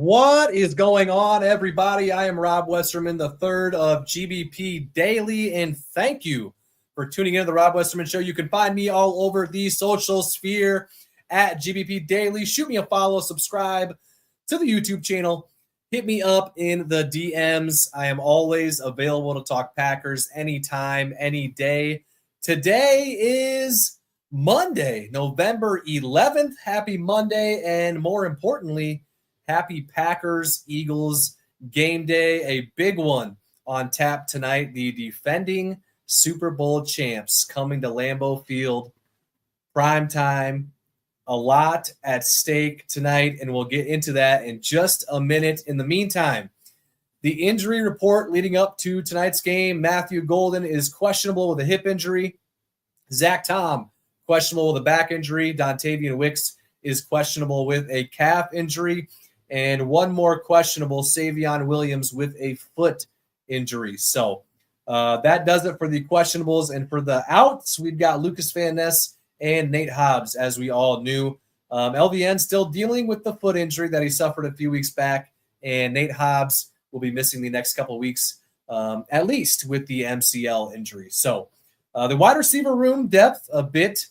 What is going on, everybody? I am Rob Westerman, the third of GBP Daily, and thank you for tuning into the Rob Westerman Show. You can find me all over the social sphere at GBP Daily. Shoot me a follow, subscribe to the YouTube channel. Hit me up in the DMs. I am always available to talk Packers anytime, any day. Today is Monday, November 11th. Happy Monday, and more importantly, happy Packers-Eagles game day, a big one on tap tonight. The defending Super Bowl champs coming to Lambeau Field. Prime time, a lot at stake tonight, and we'll get into that in just a minute. In the meantime, the injury report leading up to tonight's game: Matthew Golden is questionable with a hip injury. Zach Tom, questionable with a back injury. Dontavian Wicks is questionable with a calf injury. And one more questionable, Savion Williams with a foot injury. So that does it for the questionables. And for the outs, we've got Lucas Van Ness and Nate Hobbs, as we all knew. LVN still dealing with the foot injury that he suffered a few weeks back. And Nate Hobbs will be missing the next couple of weeks, at least with the MCL injury. So the wide receiver room depth, a bit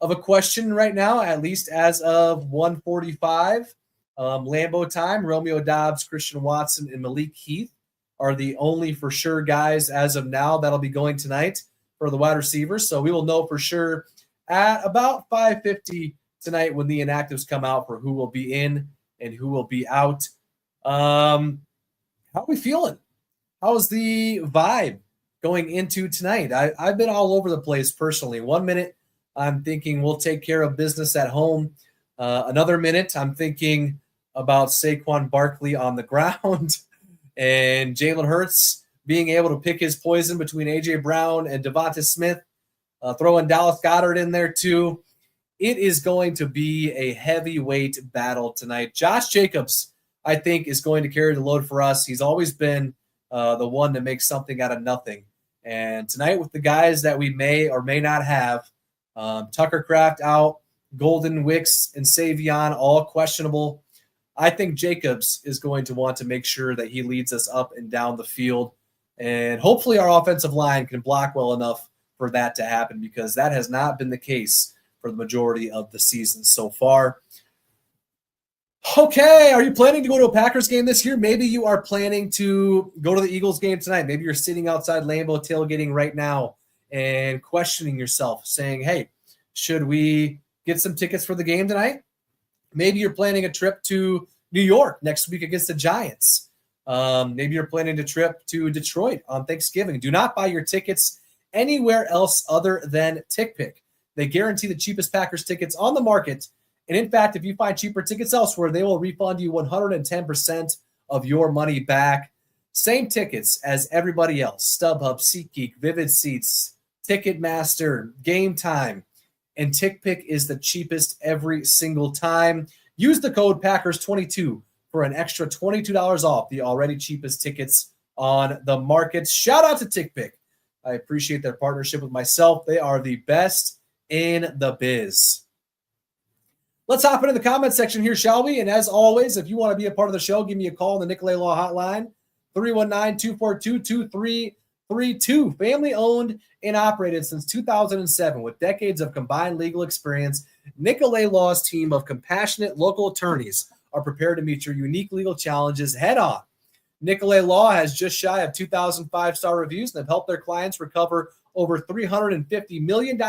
of a question right now, at least as of 1:45. Lambeau time, Romeo Doubs, Christian Watson, and Malik Heath are the only for sure guys as of now that'll be going tonight for the wide receivers. So we will know for sure at about 5:50 tonight when the inactives come out for who will be in and who will be out. How are we feeling? How's the vibe going into tonight? I've been all over the place personally. 1 minute, I'm thinking we'll take care of business at home. Another minute, I'm thinking about Saquon Barkley on the ground and Jalen Hurts being able to pick his poison between A.J. Brown and Devonta Smith, throwing Dallas Goedert in there too. It is going to be a heavyweight battle tonight. Josh Jacobs, I think, is going to carry the load for us. He's always been the one to make something out of nothing. And tonight with the guys that we may or may not have, Tucker Kraft out, Golden, Wicks, and Savion all questionable. I think Jacobs is going to want to make sure that he leads us up and down the field. And hopefully our offensive line can block well enough for that to happen, because that has not been the case for the majority of the season so far. Okay, are you planning to go to a Packers game this year? Maybe you are planning to go to the Eagles game tonight. Maybe you're sitting outside Lambeau tailgating right now and questioning yourself, saying, hey, should we get some tickets for the game tonight? Maybe you're planning a trip to New York next week against the Giants. Maybe you're planning a trip to Detroit on Thanksgiving. Do not buy your tickets anywhere else other than TickPick. They guarantee the cheapest Packers tickets on the market. And in fact, if you find cheaper tickets elsewhere, they will refund you 110% of your money back. Same tickets as everybody else: StubHub, SeatGeek, Vivid Seats, Ticketmaster, Game Time. And TickPick is the cheapest every single time. Use the code Packers22 for an extra $22 off the already cheapest tickets on the market. Shout out to TickPick. I appreciate their partnership with myself. They are the best in the biz. Let's hop into the comment section here, shall we? And as always, if you want to be a part of the show, give me a call on the Nicolet Law hotline, 319-242-2332. Family owned and operated since 2007 with decades of combined legal experience. Nicolet Law's team of compassionate local attorneys are prepared to meet your unique legal challenges head on. Nicolet Law has just shy of 2,000 five-star reviews and have helped their clients recover over $350 million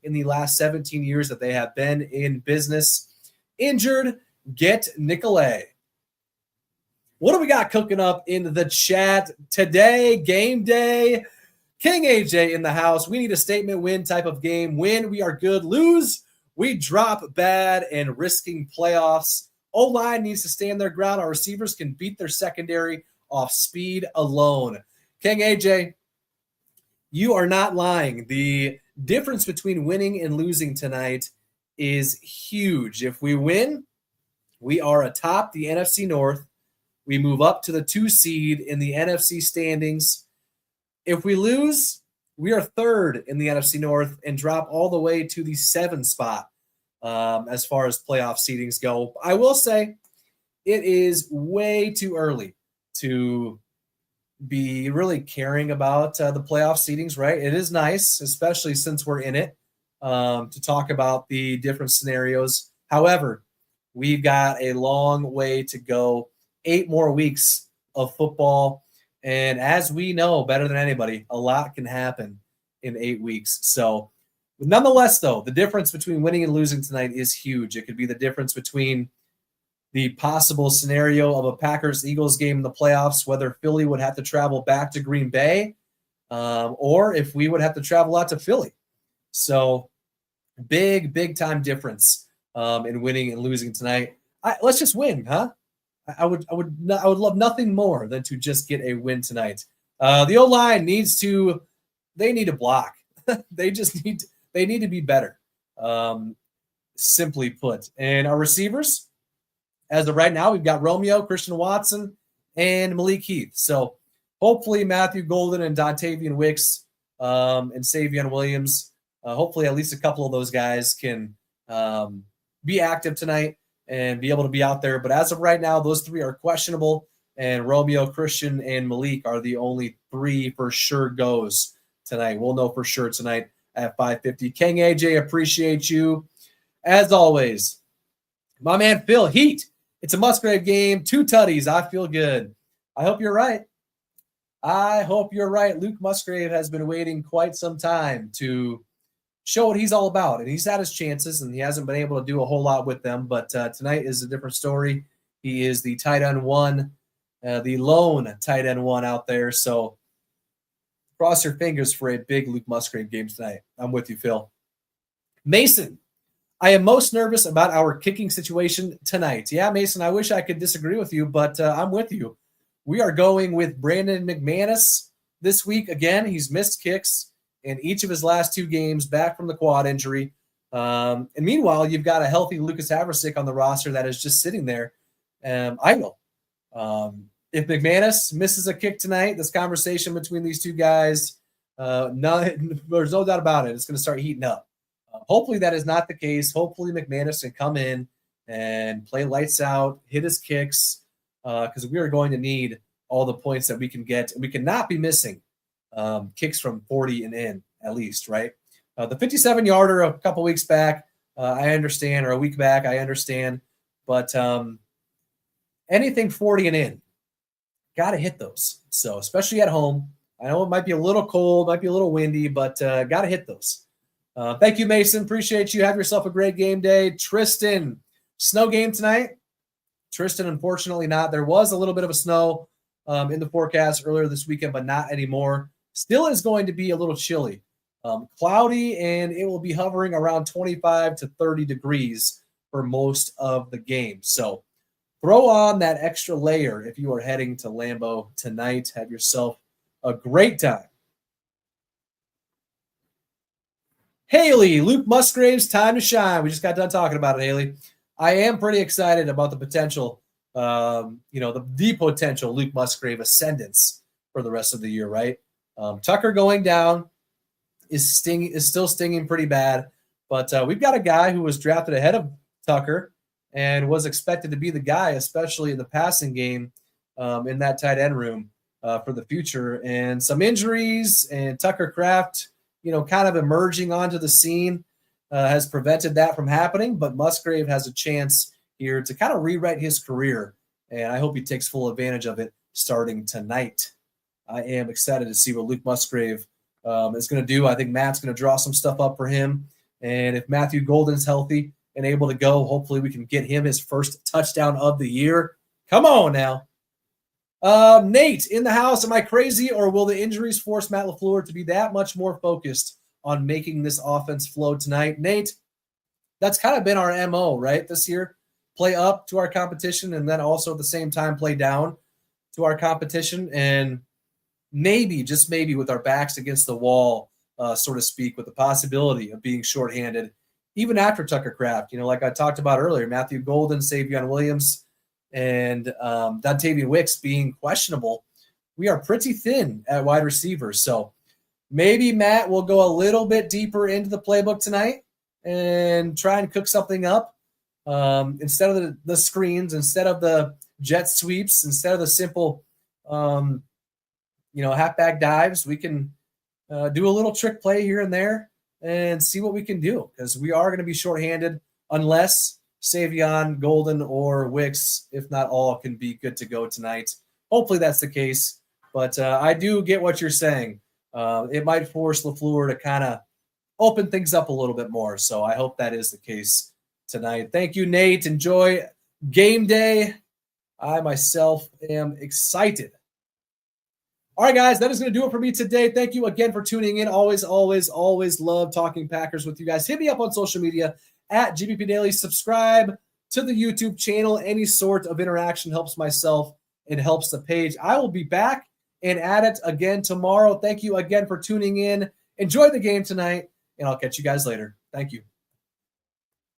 in the last 17 years that they have been in business. Injured? Get Nicolet. What do we got cooking up in the chat today? Game day. King AJ in the house. We need a statement win type of game. Win, we are good. Lose, we drop bad and risking playoffs. O-line needs to stand their ground. Our receivers can beat their secondary off speed alone. King AJ, you are not lying. The difference between winning and losing tonight is huge. If we win, we are atop the NFC North. We move up to the 2 seed in the NFC standings. If we lose, we are third in the NFC North and drop all the way to the 7 spot as far as playoff seedings go. I will say, it is way too early to be really caring about the playoff seedings, right? It is nice, especially since we're in it, to talk about the different scenarios. However, we've got a long way to go, 8 more weeks of football. And as we know better than anybody, a lot can happen in 8 weeks. So nonetheless, though, the difference between winning and losing tonight is huge. It could be the difference between the possible scenario of a Packers-Eagles game in the playoffs, whether Philly would have to travel back to Green Bay, or if we would have to travel out to Philly. So big time difference in winning and losing tonight. Let's just win, huh? I would love nothing more than to just get a win tonight. The O-line needs to block. they need to be better, simply put. And our receivers, as of right now, we've got Romeo, Christian Watson, and Malik Heath. So hopefully Matthew Golden and Dontavian Wicks and Savion Williams, hopefully at least a couple of those guys can be active tonight and be able to be out there. But as of right now, those 3 are questionable, and Romeo, Christian, and Malik are the only 3 for sure goes tonight. We'll know for sure tonight at 5:50. King AJ, appreciate you. As always, my man Phil, Heat. It's a Musgrave game, 2 tutties. I feel good. I hope you're right. Luke Musgrave has been waiting quite some time to show what he's all about. And he's had his chances, and he hasn't been able to do a whole lot with them. But tonight is a different story. He is the tight end 1, the lone tight end 1 out there. So cross your fingers for a big Luke Musgrave game tonight. I'm with you, Phil. Mason, I am most nervous about our kicking situation tonight. Yeah, Mason, I wish I could disagree with you, but I'm with you. We are going with Brandon McManus this week. Again, he's missed kicks in each of his last 2 games, back from the quad injury. And meanwhile, you've got a healthy Lucas Haversick on the roster that is just sitting there idle. If McManus misses a kick tonight, this conversation between these 2 guys, there's no doubt about it. It's going to start heating up. Hopefully that is not the case. Hopefully McManus can come in and play lights out, hit his kicks, because we are going to need all the points that we can get. We cannot be missing kicks from 40 and in, at least, right? The 57-yarder a couple weeks back, I understand, or a week back, I understand. But anything 40 and in, got to hit those. So especially at home. I know it might be a little cold, might be a little windy, but got to hit those. Thank you, Mason. Appreciate you. Have yourself a great game day. Tristan, snow game tonight? Tristan, unfortunately not. There was a little bit of a snow in the forecast earlier this weekend, but not anymore. Still is going to be a little chilly. Cloudy, and it will be hovering around 25 to 30 degrees for most of the game. So throw on that extra layer if you are heading to Lambeau tonight. Have yourself a great time. Haley, Luke Musgrave's time to shine. We just got done talking about it, Haley. I am pretty excited about the potential, the potential Luke Musgrave ascendance for the rest of the year, right? Tucker going down is still stinging pretty bad, but we've got a guy who was drafted ahead of Tucker and was expected to be the guy, especially in the passing game in that tight end room for the future. And some injuries and Tucker Kraft, kind of emerging onto the scene has prevented that from happening, but Musgrave has a chance here to kind of rewrite his career, and I hope he takes full advantage of it starting tonight. I am excited to see what Luke Musgrave is going to do. I think Matt's going to draw some stuff up for him, and if Matthew Golden's healthy and able to go, hopefully we can get him his first touchdown of the year. Come on now. Nate, in the house, am I crazy, or will the injuries force Matt LaFleur to be that much more focused on making this offense flow tonight? Nate, that's kind of been our MO, right, this year. Play up to our competition and then also at the same time play down to our competition. And maybe, just maybe, with our backs against the wall, so to speak, with the possibility of being shorthanded, even after Tucker Kraft, like I talked about earlier, Matthew Golden, Savion Williams, and Dontavian Wicks being questionable, we are pretty thin at wide receiver. So maybe Matt will go a little bit deeper into the playbook tonight and try and cook something up. instead of the screens, instead of the jet sweeps, instead of the simple, halfback dives, we can do a little trick play here and there and see what we can do, because we are going to be shorthanded unless Savion, Golden, or Wicks, if not all, can be good to go tonight. Hopefully that's the case, but I do get what you're saying. It might force LaFleur to kind of open things up a little bit more, so I hope that is the case tonight. Thank you, Nate. Enjoy game day. I myself am excited. All right, guys, that is going to do it for me today. Thank you again for tuning in. Always, always, always love talking Packers with you guys. Hit me up on social media at GBP Daily. Subscribe to the YouTube channel. Any sort of interaction helps myself and helps the page. I will be back and at it again tomorrow. Thank you again for tuning in. Enjoy the game tonight, and I'll catch you guys later. Thank you.